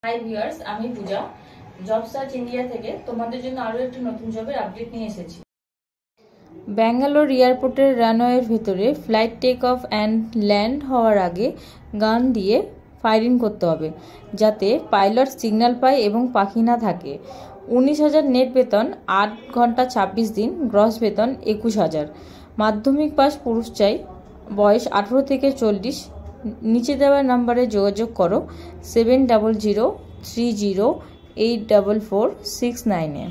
Hi viewers, আমি পূজা job search India থেকে তোমাদের জন্য আরও একটি নতুন জবের আপডেট নিয়ে এসেছি। ব্যাঙ্গালোর এয়ারপোর্টের রানওয়ের ভেতরে flight take off and land হওয়ার আগে গান দিয়ে ফায়ারিং করতে হবে, যাতে পাইলট সিগন্যাল পায় এবং পাখি না থাকে। 19,000 নেট বেতন, 8 ঘন্টা 26 দিন, গ্রস বেতন 21,000। মাধ্যমিক পাস পুরুষ চাই, বয়স 18 থেকে 40। নিচে দেওয়া নাম্বারে যোগাযোগ করো 7003084469-এ।